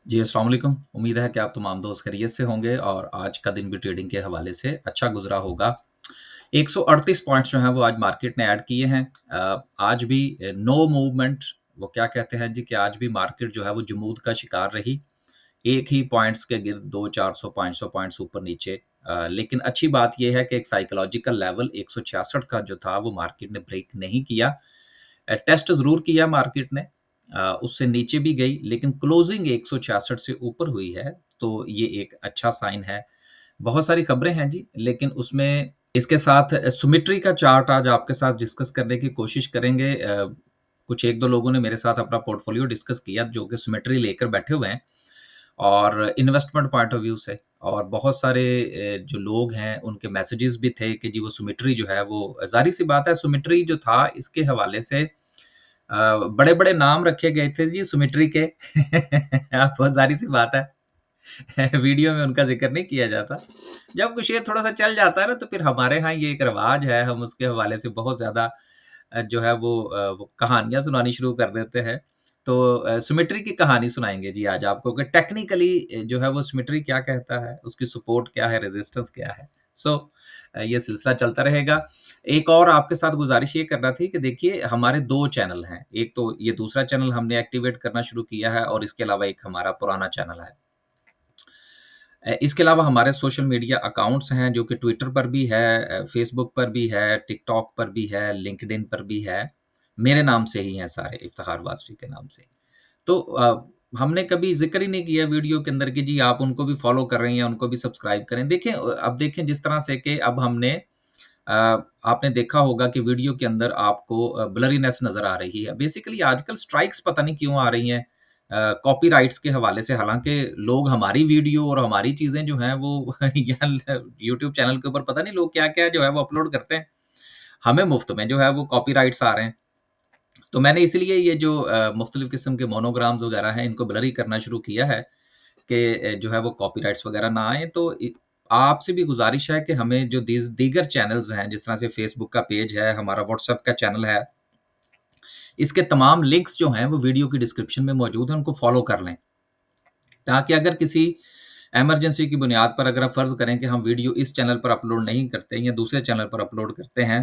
जी, अस्सलाम वालेकुम। उम्मीद है कि आप तमाम दोस्त खैरियत से होंगे और आज का दिन भी ट्रेडिंग के हवाले से अच्छा गुज़रा होगा। 138 पॉइंट्स जो हैं वो आज मार्केट ने ऐड किए हैं। आज भी नो मूवमेंट, वो क्या कहते हैं जी कि आज भी मार्केट जो है वो जमूद का शिकार रही। एक ही पॉइंट्स के गिर्द 200-400 500 पॉइंट्स ऊपर-नीचे। लेकिन अच्छी बात ये है कि एक साइकोलॉजिकल लेवल 166 का जो था वो मार्केट ने ब्रेक नहीं किया। टेस्ट ज़रूर किया मार्केट ने, उससे नीचे भी गई लेकिन क्लोजिंग 166 से ऊपर हुई है, तो ये एक अच्छा साइन है। बहुत सारी खबरें हैं जी, लेकिन उसमें इसके साथ सिमेट्री का चार्ट आज आपके साथ डिस्कस करने की कोशिश करेंगे। कुछ 1-2 लोगों ने मेरे साथ अपना पोर्टफोलियो डिस्कस किया जो कि सिमेट्री लेकर बैठे हुए हैं और इन्वेस्टमेंट पॉइंट ऑफ व्यू से, और बहुत सारे जो लोग हैं उनके मैसेजेस भी थे कि जी वो सिमेट्री जो है वो ज़ाहिर-सी बात है, सिमेट्री जो था इसके हवाले से बड़े-बड़े नाम रखे गए थे जी सिमेट्री के। अब बहुत ज़ाहिर-सी बात है, वीडियो में उनका ज़िक्र नहीं किया जाता। जब कोई शेयर थोड़ा-सा चल जाता है ना, तो फिर हमारे यहाँ ये एक रिवाज है, हम उसके हवाले से बहुत ज़्यादा जो है वो कहानियाँ सुनानी शुरू कर देते हैं। तो सिमेट्री की कहानी सुनाएँगे जी आज आपको कि टेक्निकली जो है वो सिमेट्री क्या कहता है, उसकी सपोर्ट क्या है, रेजिस्टेंस क्या है। सो ये सिलसिला चलता रहेगा। एक और आपके साथ गुज़ारिश ये करना थी कि देखिए हमारे 2 चैनल हैं। एक तो ये दूसरा चैनल हमने एक्टिवेट करना शुरू किया है और इसके अलावा एक हमारा पुराना चैनल है। इसके अलावा हमारे सोशल मीडिया अकाउंट्स हैं जो कि ट्विटर पर भी है, फ़ेसबुक पर भी है, टिकटॉक पर भी है, लिंक्डइन पर भी है। मेरे नाम से ही हैं सारे, इफ्तिखार वासफ़ी के नाम से। तो हमने कभी ज़िक्र ही नहीं किया वीडियो के अंदर कि जी आप उनको भी फ़ॉलो कर रहे हैं, उनको भी सब्सक्राइब करें। देखें अब देखें जिस तरह से कि अब हमने अ, आपने देखा होगा कि वीडियो के अंदर आपको ब्लरीनेस नज़र आ रही है। बेसिकली आजकल स्ट्राइक्स पता नहीं क्यों आ रही हैं कॉपीराइट्स के हवाले से। हालाँकि लोग हमारी वीडियो और हमारी चीज़ें जो हैं वो यहाँ यूट्यूब चैनल के ऊपर पता नहीं लोग क्या-क्या जो है वो अपलोड करते हैं। हमें मुफ़्त में जो है वो कॉपीराइट्स आ रहे हैं। तो मैंने इसलिए ये जो मुख्तलिफ़ किस्म के मोनोग्राम्स वगैरह हैं इनको ब्लरी करना शुरू किया है कि जो है वो कॉपीराइट्स वगैरह ना आएँ। तो आपसे भी गुज़ारिश है कि हमें जो दीगर चैनल्स हैं, जिस तरह से फ़ेसबुक का पेज है, हमारा व्हाट्सएप का चैनल है, इसके तमाम लिंक्स जो हैं वो वीडियो की डिस्क्रिप्शन में मौजूद हैं, उनको फ़ॉलो कर लें। ताकि अगर किसी इमरजेंसी की बुनियाद पर अगर आप फ़र्ज़ करें कि हम वीडियो इस चैनल पर अपलोड नहीं करते या दूसरे चैनल पर अपलोड करते हैं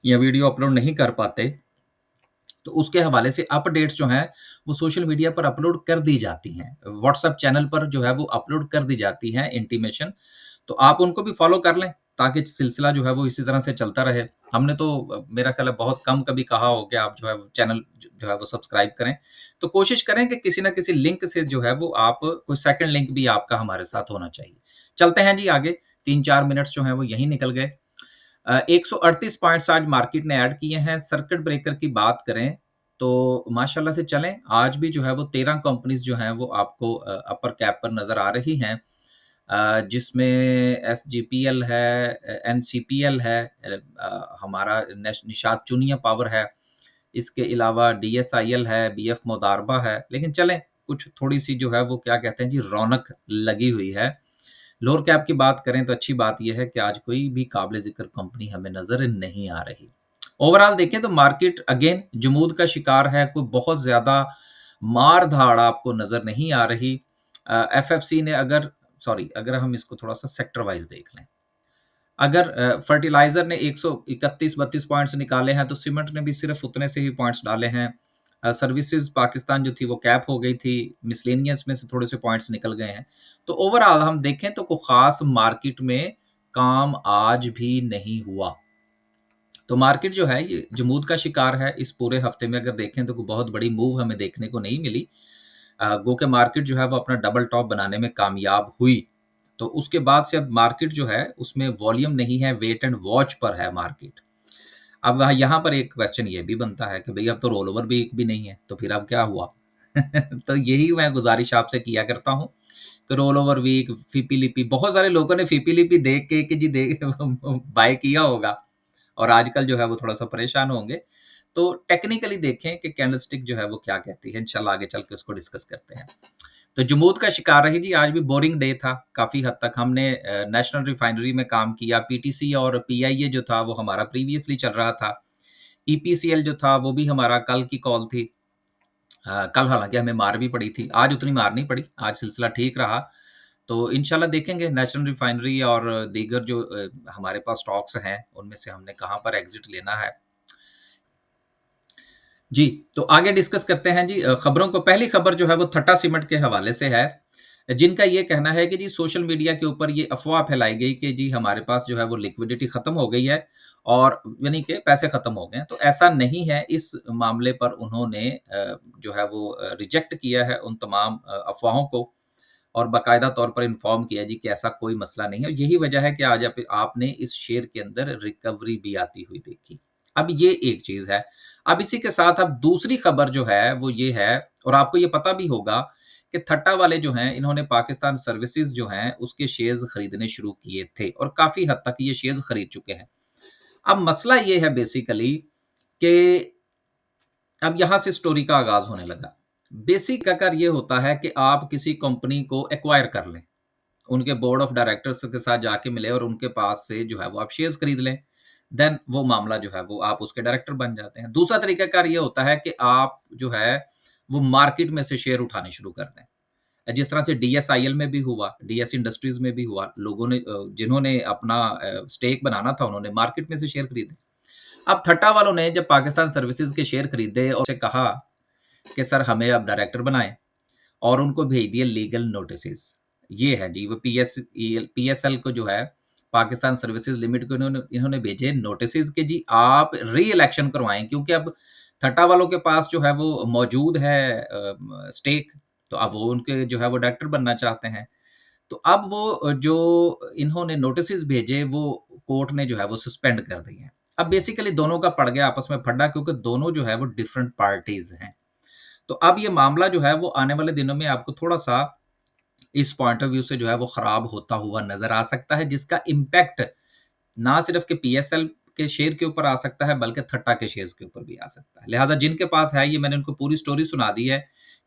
या वीडियो अपलोड नहीं कर पाते, तो उसके हवाले से अपडेट्स जो हैं, वो सोशल मीडिया पर अपलोड कर दी जाती हैं। व्हाट्सएप चैनल पर जो है वो अपलोड कर दी जाती हैं इंटीमेशन, तो आप उनको भी फ़ॉलो कर लें, ताकि सिलसिला जो है वो इसी तरह से चलता रहे। हमने तो मेरा ख़्याल है बहुत कम कभी कहा हो कि आप जो है वो चैनल जो है वो सब्सक्राइब करें। तो कोशिश करें कि किसी न किसी लिंक से जो है वो आप कोई सेकंड लिंक भी आपका हमारे साथ होना चाहिए। चलते हैं जी आगे, 3-4 मिनट्स जो हैं वो यहीं निकल गए। 138 पॉइंट्स आज मार्केट ने ऐड किए हैं। सर्किट ब्रेकर की बात करें, तो माशाल्लाह से चलें, आज भी जो है वो 13 कंपनीज़ जो हैं वो आपको अपर कैप पर नज़र आ रही हैं। जिसमें एसजीपीएल है, एनसीपीएल है, हमारा निशात चूनिया पावर है, इसके अलावा डीएसआईएल है, बीएफ मोदारबा है। लेकिन चलें, कुछ थोड़ी-सी जो है वो क्या कहते हैं जी रौनक लगी हुई है। लोअर कैप की बात करें तो अच्छी बात ये है कि आज कोई भी काबिल ज़िक्र कंपनी हमें नज़र नहीं आ रही। ओवरऑल देखें तो मार्केट अगेन जमूद का शिकार है, कोई बहुत ज़्यादा मार-धाड़ आपको नज़र नहीं आ रही। एफएफसी ने अगर हम इसको थोड़ा-सा सेक्टर वाइज़ देख लें। अगर फर्टिलाइज़र ने 131-32 पॉइंट्स निकाले हैं, तो सीमेंट ने भी सिर्फ़ उतने से ही पॉइंट्स डाले हैं। सर्विसेज़ पाकिस्तान जो थी वो कैप हो गई थी, मिसलेनियस में से थोड़े से पॉइंट्स निकल गए हैं। तो ओवरऑल हम देखें तो कोई ख़ास मार्केट में काम आज भी नहीं हुआ। तो मार्केट जो है ये जमूद का शिकार है। इस पूरे हफ़्ते में अगर देखें तो कोई बहुत बड़ी मूव हमें देखने को नहीं मिली। गो के मार्केट जो है वो अपना डबल टॉप बनाने में कामयाब हुई। तो उसके बाद से अब मार्केट जो है उसमें वॉल्यूम नहीं है, वेट एंड वॉच पर है मार्केट। अब यहाँ पर एक क्वेश्चन ये भी बनता है कि भई अब तो रोल ओवर भी एक भी नहीं है, तो फिर अब क्या हुआ? तो यही मैं गुज़ारिश आपसे किया करता हूँ कि रोल ओवर वीक, फीपी-लिपि, बहुत सारे लोगों ने फीपी-लिपि देख के कि जी बाय किया होगा और आजकल जो है वो थोड़ा-सा परेशान होंगे। तो टेक्निकली देखें कि कैंडलस्टिक जो है वो क्या कहती है, इंशाल्लाह आगे चल के उसको डिस्कस करते हैं। तो जमूद का शिकार रही जी, आज भी बोरिंग डे था, काफ़ी हद तक हमने नेशनल रिफाइनरी में काम किया, पीटीसी और पीआईए जो था वो हमारा प्रीवियसली चल रहा था, ईपीसीएल जो था वो भी हमारा कल की कॉल थी। कल हालाँकि हमें मार भी पड़ी थी, आज उतनी मार नहीं पड़ी, आज सिलसिला ठीक रहा। तो इंशाल्लाह देखेंगे नेशनल रिफाइनरी और दीगर जो हमारे पास स्टॉक्स हैं, उनमें से हमने कहाँ पर एग्ज़िट लेना है। जी, तो आगे डिस्कस करते हैं जी खबरों को। पहली खबर जो है वो थट्टा सीमेंट के हवाले से है, जिनका ये कहना है कि जी सोशल मीडिया के ऊपर ये अफ़वाह फैलाई गई कि जी हमारे पास जो है वो लिक्विडिटी खत्म हो गई है और यानी कि पैसे खत्म हो गए हैं। तो ऐसा नहीं है, इस मामले पर उन्होंने जो है वो रिजेक्ट किया है उन तमाम अफ़वाहों को और बाकायदा तौर पर इन्फॉर्म किया जी कि ऐसा कोई मसला नहीं है। और यही वजह है कि आज आपने इस शेयर के अंदर रिकवरी भी आती हुई देखी। अब ये एक चीज़ है। अब इसी के साथ अब दूसरी खबर जो है वो ये है, और आपको ये पता भी होगा कि थट्टा वाले जो हैं इन्होंने पाकिस्तान सर्विसेज़ जो हैं उसके शेयर्स खरीदने शुरू किए थे और काफ़ी हद तक ये शेयर्स खरीद चुके हैं। अब मसला ये है बेसिकली कि अब यहाँ से स्टोरी का आगाज़ होने लगा। बेसिक अगर ये होता है कि आप किसी कंपनी को एक्वायर कर लें, उनके बोर्ड ऑफ डायरेक्टर्स के साथ जाके मिले और उनके पास से जो है वो आप शेयर्स खरीद लें, देन वो मामला जो है वो आप उसके डायरेक्टर बन जाते हैं। दूसरा तरीकाकार ये होता है कि आप जो है वो मार्केट में से शेयर उठाने शुरू कर दें। जिस तरह से डीएसआईएल में भी हुआ, डीएस इंडस्ट्रीज़ में भी हुआ, लोगों ने जिन्होंने अपना स्टेक बनाना था उन्होंने मार्केट में से शेयर खरीदे। अब थट्टा वालों ने जब पाकिस्तान सर्विसेज़ के शेयर खरीदे और उनसे कहा कि सर हमें अब डायरेक्टर बनाएँ और उनको भेज दिए लीगल नोटिसेज़। ये है जी वो पीएसएल को जो है पाकिस्तान सर्विसेज़ लिमिटेड को इन्होंने इन्होंने भेजे नोटिसेज़ कि जी आप री-इलेक्शन करवाएँ, क्योंकि अब थट्टा वालों के पास जो है वो मौजूद है स्टेक, तो अब वो उनके जो है वो डायरेक्टर बनना चाहते हैं। तो अब वो जो इन्होंने नोटिसेज़ भेजे वो कोर्ट ने जो है वो सस्पेंड कर दिए हैं। अब बेसिकली दोनों का पड़ गया आपस में फड्डा, क्योंकि दोनों जो है वो डिफरेंट पार्टीज़ हैं। तो अब ये मामला जो है वो आने वाले दिनों में आपको थोड़ा-सा इस पॉइंट ऑफ व्यू से जो है वो खराब होता हुआ नज़र आ सकता है, जिसका इम्पैक्ट ना सिर्फ़ के पीएसएल के शेयर के ऊपर आ सकता है, बल्कि थट्टा के शेयर्स के ऊपर भी आ सकता है। लिहाज़ा जिनके पास है, ये मैंने उनको पूरी स्टोरी सुना दी है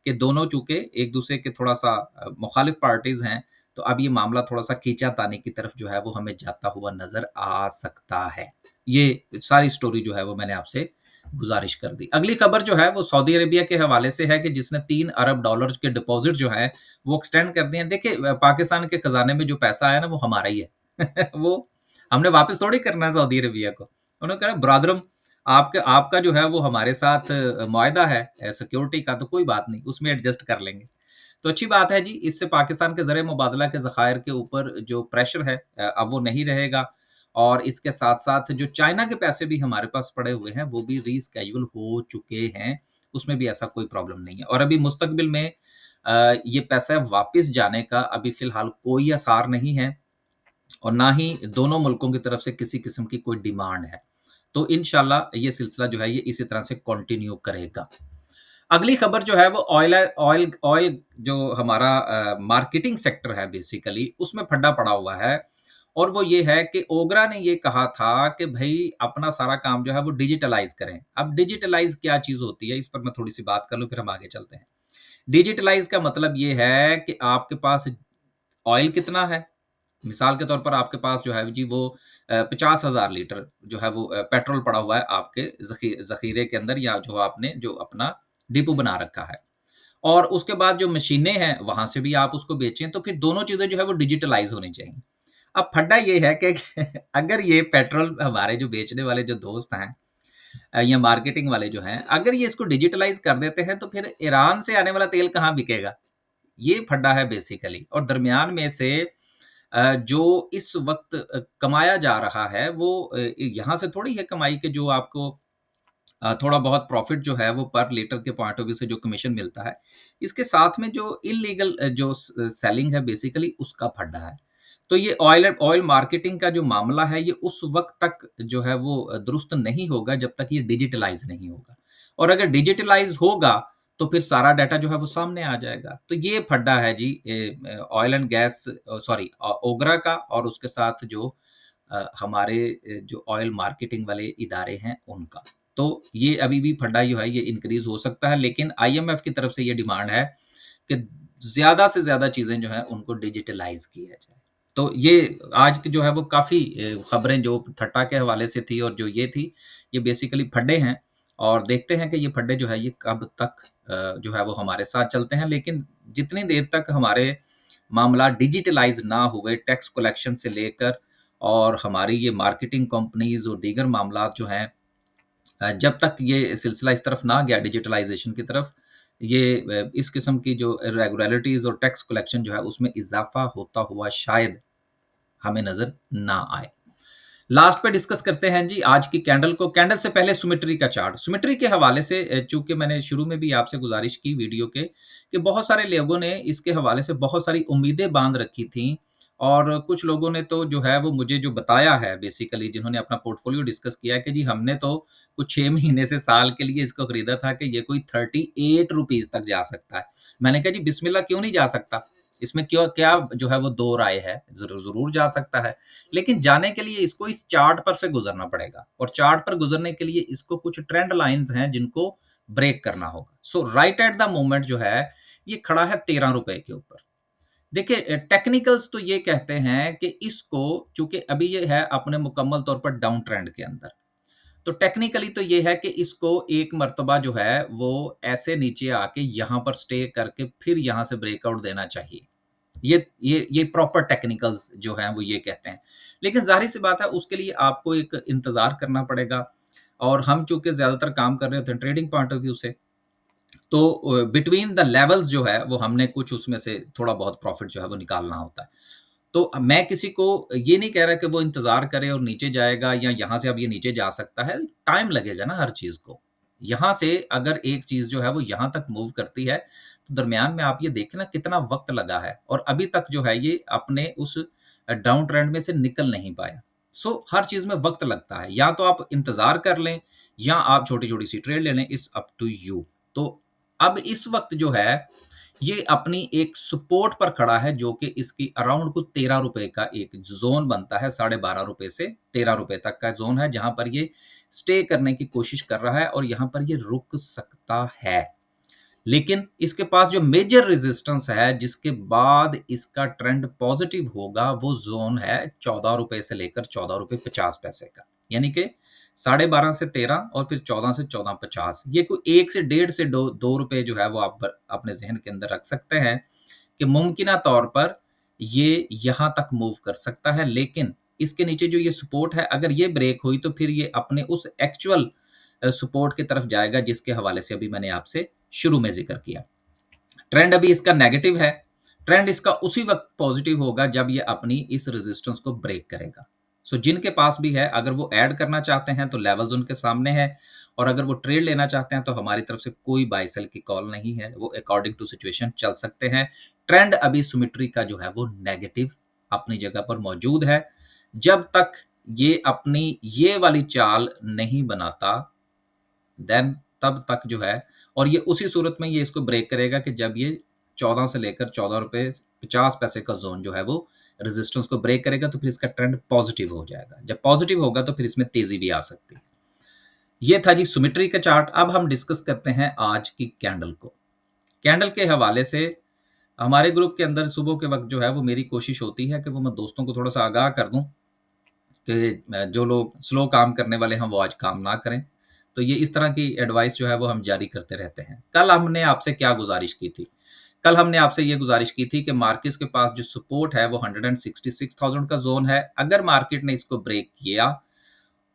कि दोनों चूँकि एक-दूसरे के थोड़ा-सा मुखालिफ पार्टीज़ हैं, तो अब ये मामला थोड़ा-सा खींचातानी की तरफ जो है वो हमें जाता हुआ नज़र आ सकता है। ये सारी स्टोरी जो है वो मैंने आपसे गुज़ारिश कर दी। अगली खबर जो है वो सऊदी अरेबिया के हवाले से है कि जिसने $3 अरब डॉलर के डिपॉज़िट जो हैं वो एक्सटेंड कर दिए हैं। देखिए पाकिस्तान के खज़ाने में जो पैसा आया ना वो हमारा ही है। वो हमने वापस थोड़ी करना है सऊदी अरेबिया को। उन्होंने कहा ब्रदरम आपका आपका जो है वो हमारे साथ मुआहदा है सिक्योरिटी का, तो कोई बात नहीं, उसमें एडजस्ट कर लेंगे। तो अच्छी बात है जी, इससे पाकिस्तान के ज़र मुबादला के ज़खायर के ऊपर जो प्रेशर है अब वो नहीं रहेगा और इसके साथ-साथ जो चाइना के पैसे भी हमारे पास पड़े हुए हैं, वो भी रीस्केड्यूल हो चुके हैं, उसमें भी ऐसा कोई प्रॉब्लम नहीं है और अभी मुस्तकबिल में ये पैसा वापिस जाने का अभी फ़िलहाल कोई आसार नहीं है और ना ही दोनों मुल्कों की तरफ से किसी किस्म की कोई डिमांड है। तो इंशाल्लाह ये सिलसिला जो है ये इसी तरह से कंटिन्यू करेगा। अगली खबर जो है वो ऑयल जो हमारा मार्केटिंग सेक्टर है बेसिकली उसमें फड्डा पड़ा हुआ है और वो ये है कि ओगरा ने ये कहा था कि भई अपना सारा काम जो है वो डिजिटलाइज़ करें। अब डिजिटलाइज़ क्या चीज़ होती है, इस पर मैं थोड़ी-सी बात कर लूँ फिर हम आगे चलते हैं। डिजिटलाइज़ का मतलब ये है कि आपके पास ऑयल कितना है, मिसाल के तौर पर आपके पास जो है जी वो 50,000 लीटर जो है वो पेट्रोल पड़ा हुआ है आपके ज़ख़ीरे के अंदर या जो आपने जो अपना डिपो बना रखा है। और उसके बाद जो मशीनें हैं, वहाँ से भी आप उसको बेचें, तो फिर दोनों चीज़ें जो है वो डिजिटलाइज़ होनी चाहिए। अब फड्डा ये है कि अगर ये पेट्रोल हमारे जो बेचने वाले जो दोस्त हैं या मार्केटिंग वाले जो हैं, अगर ये इसको डिजिटलाइज़ कर देते हैं, तो फिर ईरान से आने वाला तेल कहाँ बिकेगा? ये फड्डा है बेसिकली और दरमियान में से जो इस वक़्त कमाया जा रहा है वो यहाँ से थोड़ी है कमाई कि जो आपको थोड़ा बहुत प्रॉफ़िट जो है वो पर लीटर के पॉइंट ऑफ व्यू से जो कमीशन मिलता है, इसके साथ में जो इल्लीगल जो सेलिंग है बेसिकली उसका फड्डा है। तो ये ऑयल मार्केटिंग का जो मामला है ये उस वक़्त तक जो है वो दुरुस्त नहीं होगा जब तक ये डिजिटलाइज़ नहीं होगा। और अगर डिजिटलाइज़ होगा तो फिर सारा डाटा जो है वो सामने आ जाएगा। तो ये फड्डा है जी ऑयल एंड गैस सॉरी ओगरा का और उसके साथ जो हमारे जो ऑयल मार्केटिंग वाले इदारे हैं उनका। तो ये अभी भी फड्डा जो है ये इंक्रीज़ हो सकता है, लेकिन आईएमएफ की तरफ से ये डिमांड है कि ज़्यादा से ज़्यादा चीज़ें जो हैं उनको डिजिटलाइज़ किया जाए। तो ये आज की जो है वो काफ़ी खबरें जो थट्टा के हवाले से थी और जो ये थी, ये बेसिकली फड्डे हैं और देखते हैं कि ये फड्डे जो है ये कब तक जो है वो हमारे साथ चलते हैं। लेकिन जितनी देर तक हमारे मामला डिजिटलाइज़ ना हुए टैक्स कलेक्शन से लेकर और हमारी ये मार्केटिंग कंपनीज़ और दीगर मामलात जो हैं जब तक ये सिलसिला इस तरफ ना गया डिजिटलाइज़ेशन की तरफ, ये इस किस्म की जो इरेगुलरिटीज़ और टैक्स कलेक्शन जो है उसमें इज़ाफ़ा होता हुआ शायद हमें नज़र ना आए। लास्ट पे डिस्कस करते हैं जी आज की कैंडल को। कैंडल से पहले सिमेट्री का चार्ट। सिमेट्री के हवाले से चूँकि मैंने शुरू में भी आपसे गुज़ारिश की वीडियो के कि बहुत सारे लोगों ने इसके हवाले से बहुत सारी उम्मीदें बाँध रखी थीं और कुछ लोगों ने तो जो है वो मुझे जो बताया है बेसिकली जिन्होंने अपना पोर्टफोलियो डिस्कस किया है कि जी हमने तो कुछ 6 महीने से साल के लिए इसको खरीदा था कि ये कोई ₹38 तक जा सकता है। मैंने कहा जी बिस्मिल्लाह क्यों नहीं जा सकता? इसमें क्यों क्या जो है वो 2 राय है? ज़रूर जा सकता है। लेकिन जाने के लिए इसको इस चार्ट पर से गुजरना पड़ेगा और चार्ट पर गुजरने के लिए इसको कुछ ट्रेंड लाइंस हैं जिनको ब्रेक करना होगा। सो राइट एट द मोमेंट जो है ये खड़ा है ₹13 के ऊपर। देखिए टेक्निकल्स तो ये कहते हैं कि इसको चूंकि अभी ये है अपने मुकम्मल तौर पर डाउन ट्रेंड के अंदर, तो टेक्निकली तो ये है कि इसको एक मर्तबा जो है वो ऐसे नीचे आके यहाँ पर स्टे करके फिर यहाँ से ब्रेकआउट देना चाहिए। ये प्रॉपर टेक्निकल्स जो हैं वो ये कहते हैं। लेकिन ज़ाहिर-सी बात है उसके लिए आपको एक इंतज़ार करना पड़ेगा और हम चूँकि ज़्यादातर काम कर रहे होते हैं ट्रेडिंग पॉइंट ऑफ व्यू से, तो बिटवीन द लेवल्स जो है वो हमने कुछ उसमें से थोड़ा बहुत प्रॉफ़िट जो है वो निकालना होता है। तो मैं किसी को ये नहीं कह रहा कि वो इंतज़ार करे और नीचे जाएगा या यहाँ से अब ये नीचे जा सकता है, टाइम लगेगा ना हर चीज़ को। यहाँ से अगर एक चीज़ जो है वो यहाँ तक मूव करती है, तो दरमियान में आप ये देखें ना कितना वक़्त लगा है और अभी तक जो है ये अपने उस डाउन ट्रेंड में से निकल नहीं पाया। सो हर चीज़ में वक़्त लगता है, या तो आप इंतज़ार कर लें या आप छोटी-छोटी सी ट्रेड ले लें, इट्स अप टू यू। तो अब इस वक़्त जो है ये अपनी एक सपोर्ट पर खड़ा है जो कि इसकी अराउंड कुछ ₹13 का एक ज़ोन बनता है, ₹12.5 से ₹13 तक का ज़ोन है, जहाँ पर ये स्टे करने की कोशिश कर रहा है और यहाँ पर ये रुक सकता है। लेकिन इसके पास जो मेजर रेजिस्टेंस है, जिसके बाद इसका ट्रेंड पॉज़िटिव होगा, वो ज़ोन है ₹14 से लेकर ₹14.50 का। यानी कि 12.5 से 13 और फिर 14 से 14.50 ये कोई 1 से डेढ़ से डो ₹2 जो है वो आप अपने ज़हन के अंदर रख सकते हैं कि मुमकिना तौर पर ये यहाँ तक मूव कर सकता है। लेकिन इसके नीचे जो ये सपोर्ट है, अगर ये ब्रेक हुई तो फिर ये अपने उस एक्चुअल सपोर्ट की तरफ जाएगा जिसके हवाले से अभी मैंने आपसे शुरू में ज़िक्र किया। ट्रेंड अभी इसका नेगेटिव है, ट्रेंड इसका उसी वक़्त पॉज़िटिव होगा जब ये अपनी इस रेजिस्टेंस को ब्रेक करेगा। सो जिनके पास भी है अगर वो ऐड करना चाहते हैं तो लेवल्स उनके सामने है और अगर वो ट्रेड लेना चाहते हैं तो हमारी तरफ से कोई बाय सेल की कॉल नहीं है, वो अकॉर्डिंग टू सिचुएशन चल सकते हैं। ट्रेंड अभी सिमेट्री का जो है वो नेगेटिव अपनी जगह पर मौजूद है। जब तक ये अपनी ये वाली चाल नहीं बनाता देन तब तक जो है और ये उसी सूरत में ये इसको ब्रेक करेगा कि जब ये 14 से लेकर ₹14.50 का ज़ोन जो है वो रेजिस्टेंस को ब्रेक करेगा तो फिर इसका ट्रेंड पॉज़िटिव हो जाएगा। जब पॉज़िटिव होगा तो फिर इसमें तेज़ी भी आ सकती है। ये था जी सिमेट्री का चार्ट। अब हम डिस्कस करते हैं आज की कैंडल को। कैंडल के हवाले से हमारे ग्रुप के अंदर सुबह के वक़्त जो है वो मेरी कोशिश होती है कि वो मैं दोस्तों को थोड़ा-सा आगाह कर दूँ कि जो लोग स्लो काम करने वाले हैं वो आज काम ना करें। तो ये इस तरह की एडवाइस जो है वो हम जारी करते रहते हैं। कल हमने आपसे क्या गुज़ारिश की थी? कल हमने आपसे ये गुज़ारिश की थी कि मार्केट्स के पास जो सपोर्ट है वो 166,000 का ज़ोन है। अगर मार्केट ने इसको ब्रेक किया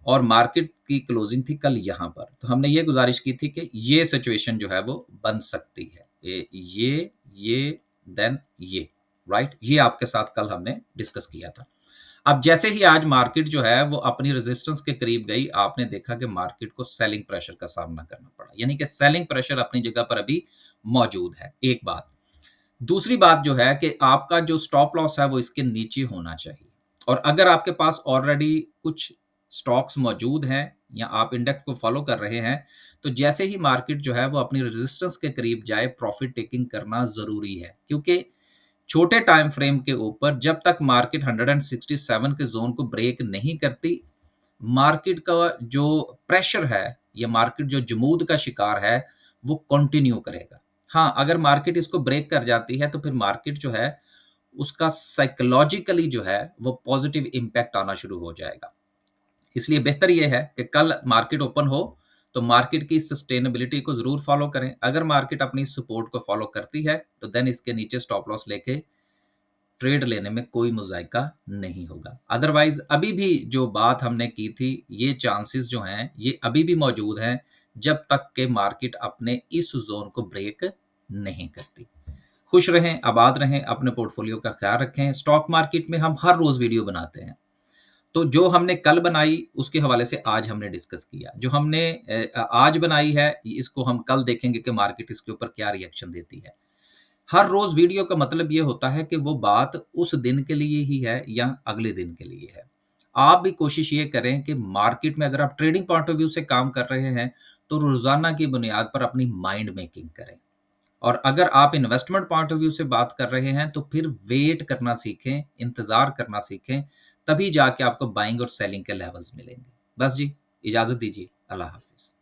और मार्केट की क्लोजिंग थी कल यहाँ पर, तो हमने ये गुज़ारिश की थी कि ये सिचुएशन जो है वो बन सकती है। ये देन ये, राइट? ये आपके साथ कल हमने डिस्कस किया था। अब जैसे ही आज मार्केट जो है वो अपनी रेजिस्टेंस के करीब गई, आपने देखा कि मार्केट को सेलिंग प्रेशर का सामना करना पड़ा। यानी कि सेलिंग प्रेशर अपनी जगह पर अभी मौजूद है, एक बात। दूसरी बात जो है कि आपका जो स्टॉप लॉस है वो इसके नीचे होना चाहिए और अगर आपके पास ऑलरेडी कुछ स्टॉक्स मौजूद हैं या आप इंडेक्स को फॉलो कर रहे हैं, तो जैसे ही मार्केट जो है वो अपनी रेजिस्टेंस के करीब जाए, प्रॉफिट टेकिंग करना ज़रूरी है। क्योंकि छोटे टाइम फ्रेम के ऊपर जब तक मार्केट 167 के ज़ोन को ब्रेक नहीं करती, मार्केट का जो प्रेशर है या मार्केट जो जमूद का शिकार है, वो कंटिन्यू करेगा। हाँ, अगर मार्केट इसको ब्रेक कर जाती है, तो फिर मार्केट जो है, उसका साइकोलॉजिकली जो है, वो पॉज़िटिव इम्पैक्ट आना शुरू हो जाएगा। इसलिए बेहतर ये है कि कल मार्केट ओपन हो, तो मार्केट की सस्टेनेबिलिटी को ज़रूर फ़ॉलो करें। अगर मार्केट अपनी सपोर्ट को फ़ॉलो करती है, तो देन इसके नीचे स्टॉप लॉस लेके ट्रेड लेने में कोई मुज़ायका नहीं होगा। अदरवाइज़ अभी भी जो बात हमने की थी, ये चांसेस जो हैं, ये अभी भी मौजूद हैं, जब तक कि मार्केट अपने इस ज़ोन को ब्रेक नहीं करती। खुश रहें, आबाद रहें, अपने पोर्टफोलियो का ख़्याल रखें। स्टॉक मार्केट में हम हर रोज़ वीडियो बनाते हैं। तो जो हमने कल बनाई, उसके हवाले से आज हमने डिस्कस किया। जो हमने आज बनाई है, इसको हम कल देखेंगे कि मार्केट इसके ऊपर क्या रिएक्शन देती है। हर रोज़ वीडियो का मतलब ये होता है कि वो बात उस दिन के लिए ही है या अगले दिन के लिए है। आप भी कोशिश ये करें कि मार्केट में अगर आप ट्रेडिंग पॉइंट ऑफ व्यू से काम कर रहे हैं, तो रोज़ाना की बुनियाद पर अपनी माइंड मेकिंग करें। और अगर आप इन्वेस्टमेंट पॉइंट ऑफ व्यू से बात कर रहे हैं, तो फिर वेट करना सीखें, इंतज़ार करना सीखें, तभी जाके आपको बाइंग और सेलिंग के लेवल्स मिलेंगे। बस जी, इजाज़त दीजिए। अल्लाह हाफ़िज़।